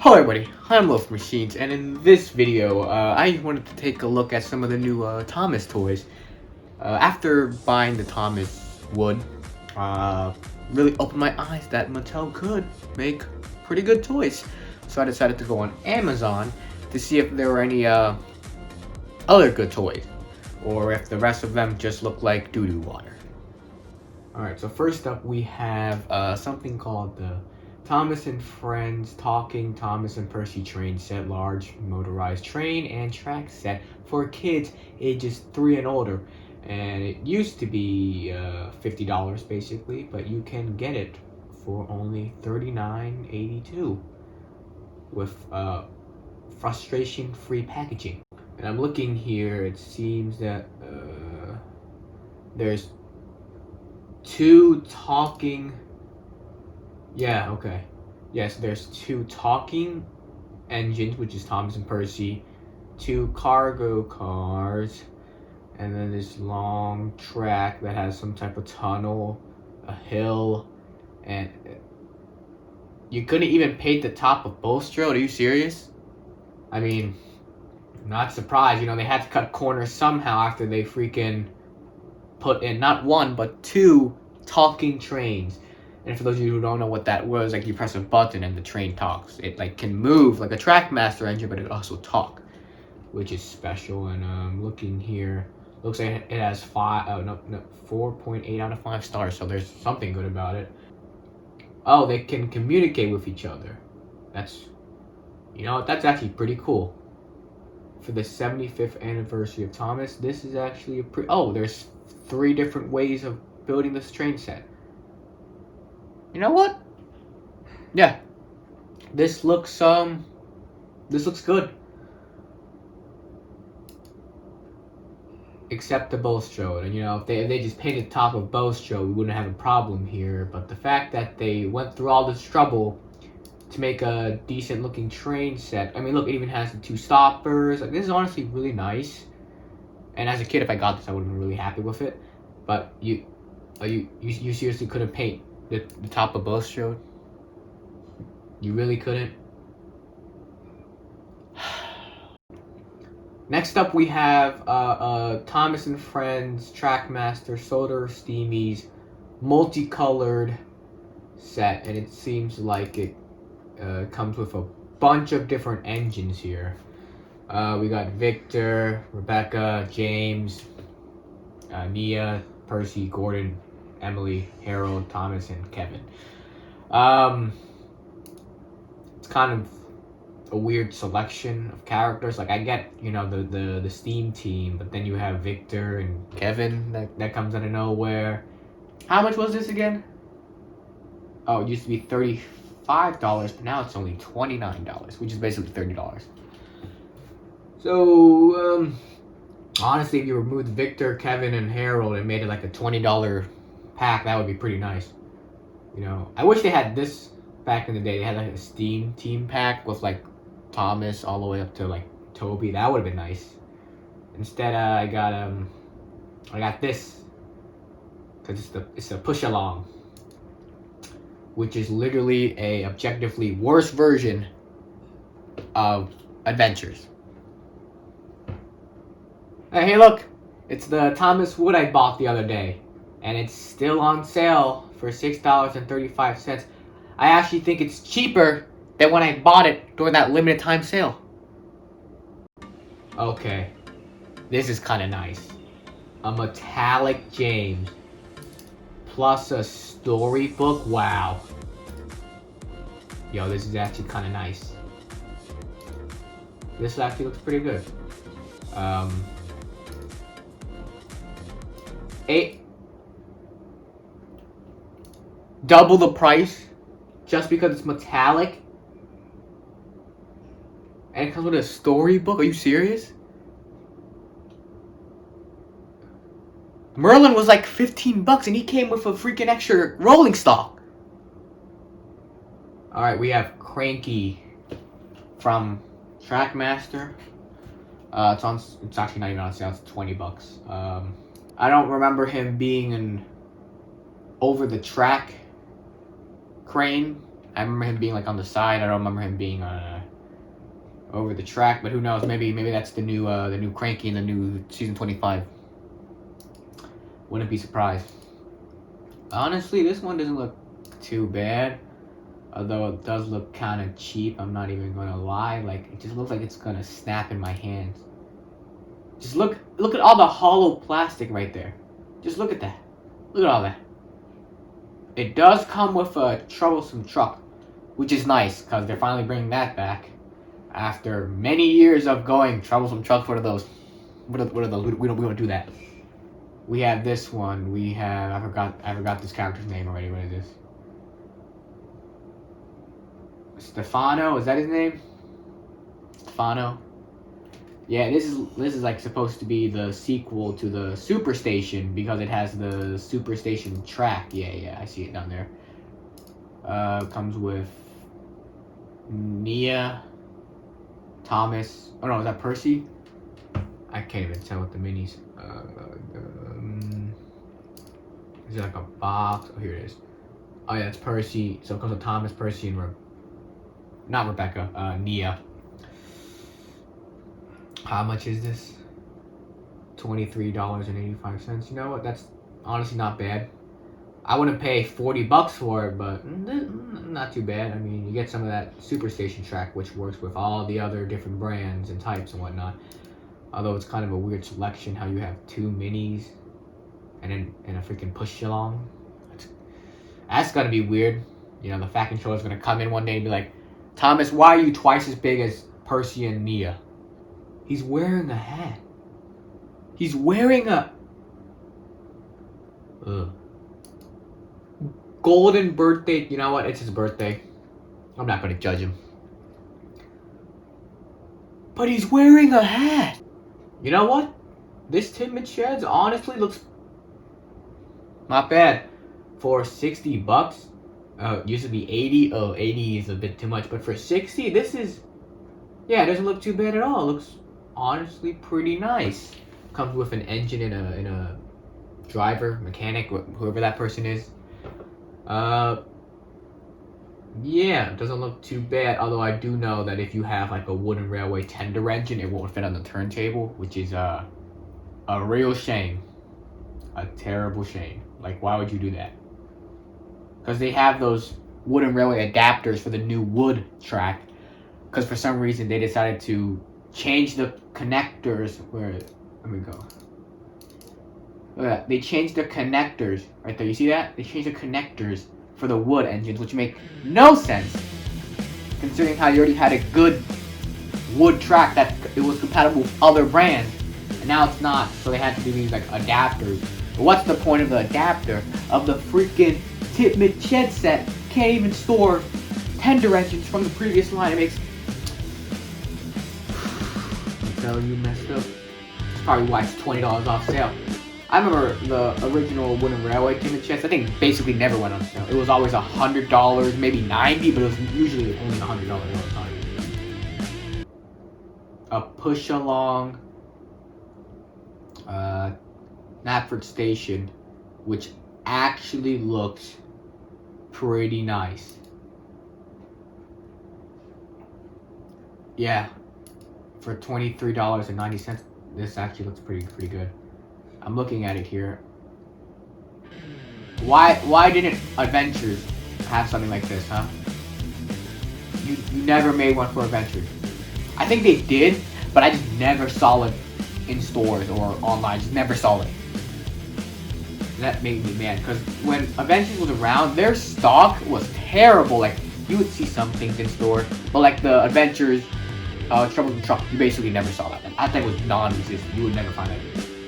Hello everybody, I'm Loaf Machines, and in this video, I wanted to take a look at some of the new Thomas toys. After buying the Thomas wood, really opened my eyes that Mattel could make pretty good toys. So I decided to go on Amazon to see if there were any other good toys, or if the rest of them just look like doo-doo water. Alright, so first up we have something called the Thomas and Friends Talking Thomas and Percy Train Set, large motorized train and track set for kids ages 3 and older. And it used to be $50 basically, but you can get it for only $39.82 with frustration-free packaging. And I'm looking here, it seems that there's two talking... Yeah, okay. Yes, there's two talking engines, which is Thomas and Percy, two cargo cars, and then this long track that has some type of tunnel, a hill, and you couldn't even paint the top of Bolstro. Are you serious? I mean, not surprised. You know, they had to cut corners somehow after they freaking put in not one, but two talking trains. And for those of you who don't know what that was, like you press a button and the train talks. It like can move like a Trackmaster engine, but it also talk, which is special. And looking here, looks like it has 4.8 out of 5 stars. So there's something good about it. Oh, they can communicate with each other. That's, you know, that's actually pretty cool. For the 75th anniversary of Thomas, this is actually a there's 3 different ways of building this train set. You know what? Yeah, this looks good. Except the Bolstro, and you know, if they just painted the top of Bolstro, we wouldn't have a problem here. But the fact that they went through all this trouble to make a decent looking train set. I mean, look, it even has the 2 stoppers. Like, this is honestly really nice. And as a kid, if I got this, I would have been really happy with it. But you seriously couldn't paint the top of Bolstro? You really couldn't? Next up we have Thomas and Friends Trackmaster Solar Steamies multicolored set, and it seems like it comes with a bunch of different engines here. We got Victor, Rebecca, James, Nia, Percy, Gordon, Emily, Harold, Thomas, and Kevin. It's kind of a weird selection of characters. Like, I get, you know, the Steam team, but then you have Victor and Kevin that comes out of nowhere. How much was this again? Oh, it used to be $35, but now it's only $29, which is basically $30. So, honestly, if you removed Victor, Kevin, and Harold and made it like a $20 pack, that would be pretty nice. You know, I wish they had this back in the day. They had like a Steam team pack with like Thomas all the way up to like Toby. That would have been nice. Instead, I got this because it's a push along, which is literally a objectively worse version of Adventures. Hey, look, it's the Thomas Wood I bought the other day, and it's still on sale for $6.35. I actually think it's cheaper than when I bought it during that limited time sale. Okay, this is kind of nice. A metallic James plus a storybook. Wow. Yo, this is actually kind of nice. This actually looks pretty good. Double the price just because it's metallic, and it comes with a storybook. Are you serious? Merlin was like $15 and he came with a freaking extra rolling stock. Alright, we have Cranky from Trackmaster. It's actually not even on sale, it's $20. I don't remember him being an over the track crane I remember him being like on the side. I don't remember him being over the track, but who knows? Maybe that's the new Cranky in the new season 25. Wouldn't be surprised. Honestly, this one doesn't look too bad, although it does look kind of cheap. I'm not even gonna lie. Like, it just looks like it's gonna snap in my hands. Just look at all the hollow plastic right there. Just look at that. Look at all that. It does come with a troublesome truck, which is nice because they're finally bringing that back after many years of going troublesome truck. What are those? What are those? We don't do that. We have this one. We have I forgot this character's name already. What is this? Stefano, is that his name? Stefano. Yeah, this is like supposed to be the sequel to the Superstation because it has the Superstation track. Yeah, I see it down there. Comes with Nia, Thomas. Oh no, is that Percy? I can't even tell with the minis. Is it like a box? Oh, here it is. Oh yeah, it's Percy. So it comes with Thomas, Percy, and not Rebecca. Nia. How much is this? $23.85. You know what? That's honestly not bad. I wouldn't pay $40 for it, but not too bad. I mean, you get some of that Superstation track, which works with all the other different brands and types and whatnot. Although it's kind of a weird selection how you have 2 minis and a freaking push along. That's gotta be weird. You know, the Fat Controller's gonna come in one day and be like, Thomas, why are you twice as big as Percy and Nia? He's wearing a hat. He's wearing a golden birthday. You know what? It's his birthday. I'm not gonna judge him. But he's wearing a hat. You know what? This Tidmouth Sheds honestly looks not bad. For $60, used to be 80. Oh, 80 is a bit too much, but for 60, this is, yeah, it doesn't look too bad at all. It looks honestly pretty nice. Comes with an engine and a driver, mechanic, whoever that person is. Yeah, it doesn't look too bad, although I do know that if you have like a wooden railway tender engine, it won't fit on the turntable, which is a real shame. A terrible shame. Like, why would you do that? Because they have those wooden railway adapters for the new wood track, because for some reason they decided to change the connectors. Let me go. Look at that. They changed the connectors right there. You see that? They changed the connectors for the wood engines, which make no sense considering how you already had a good wood track that it was compatible with other brands, and now it's not. So they had to do these like adapters. But what's the point of the adapter of the freaking Tidmouth Shed set? Can't even store tender engines from the previous line. It makes. I'm telling you, messed up. It's probably why it's $20 off sale. I remember the original wooden railway Tidmouth Sheds. I think basically never went on sale. It was always $100, maybe $90, but it was usually only $100 all the time. A push along Knapford station, which actually looks pretty nice. Yeah, for $23.90, this actually looks pretty good. I'm looking at it here. Why didn't Adventures have something like this, huh? You never made one for Adventures. I think they did, but I just never saw it in stores or online. Just never saw it. That made me mad, because when Adventures was around, their stock was terrible. Like, you would see some things in store, but like the Adventures Troublesome Truck, you basically never saw that. That thing was non-existent. You would never find that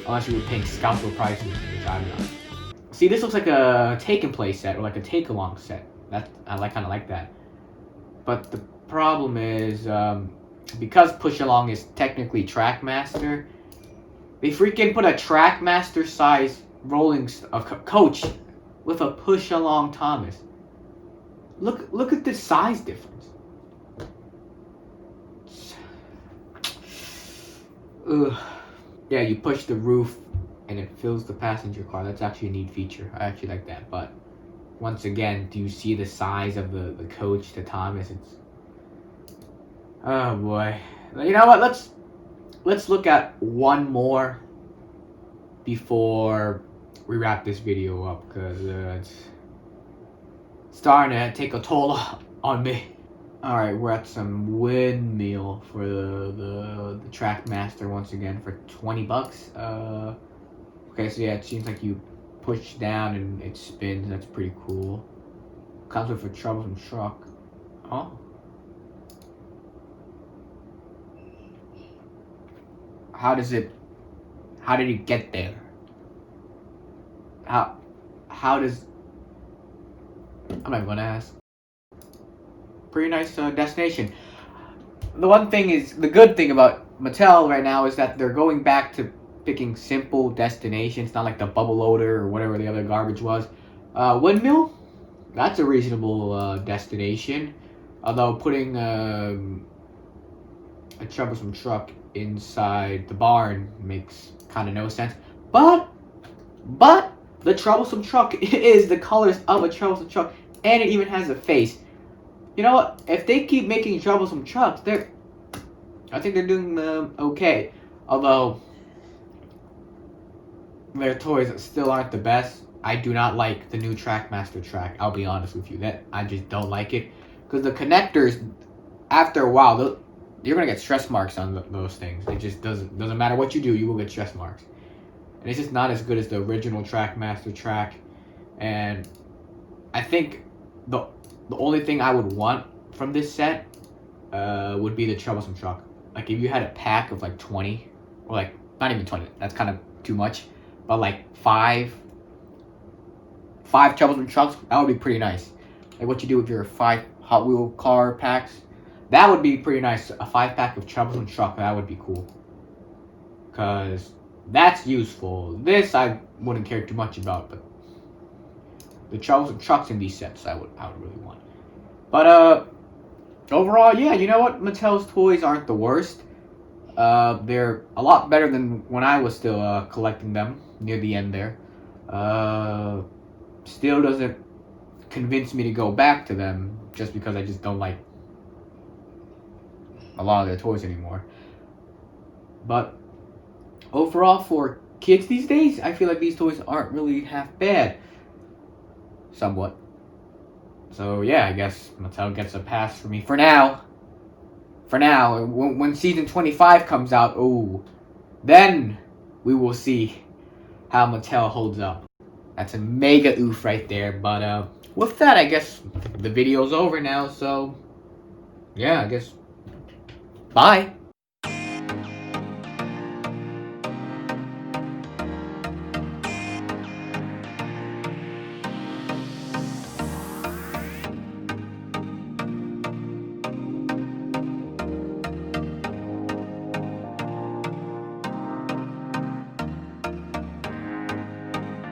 unless you were paying scoundrel prices, which I'm not. See, this looks like a take and play set or like a take along set. I kind of like that. But the problem is, because push along is technically Trackmaster, they freaking put a Trackmaster size rolling coach with a push along Thomas. Look at the size difference. Ugh. Yeah, you push the roof and it fills the passenger car. That's actually a neat feature. I actually like that, but once again, do you see the size of the coach to Thomas? It's, oh boy. You know what? Let's look at one more before we wrap this video up, because it's starting to take a toll on me. Alright, we're at some windmill for the Trackmaster once again for 20 bucks. Okay, so yeah, it seems like you push down and it spins. That's pretty cool. Comes with a troublesome truck. Oh. How did it get there? How does, I'm not gonna ask. Pretty nice destination. The good thing about Mattel right now is that they're going back to picking simple destinations, not like the bubble loader or whatever the other garbage was. Windmill, that's a reasonable destination. Although putting a troublesome truck inside the barn makes kind of no sense. But the troublesome truck is the colors of a troublesome truck, and it even has a face. You know what? If they keep making troublesome trucks, I think they're doing okay. Although their toys still aren't the best. I do not like the new Trackmaster track. I'll be honest with you. That I just don't like it, because the connectors, after a while, you're gonna get stress marks on those things. It just doesn't matter what you do, you will get stress marks. And it's just not as good as the original Trackmaster track. And I think the only thing I would want from this set would be the troublesome truck. Like if you had a pack of like 20, or like not even 20, that's kind of too much, but like five troublesome trucks, that would be pretty nice. Like what you do with your 5 Hot Wheel car packs, that would be pretty nice. A 5-pack of troublesome truck, that would be cool, cause that's useful. This I wouldn't care too much about, but the troublesome trucks in these sets I would really want. But overall, yeah, you know what? Mattel's toys aren't the worst. They're a lot better than when I was still collecting them near the end there. Still doesn't convince me to go back to them, just because I just don't like a lot of their toys anymore. But overall, for kids these days, I feel like these toys aren't really half bad. Somewhat. So yeah, I guess Mattel gets a pass for me for now. For now, when season 25 comes out, then we will see how Mattel holds up. That's a mega oof right there. But with that, I guess the video's over now. So yeah, I guess bye.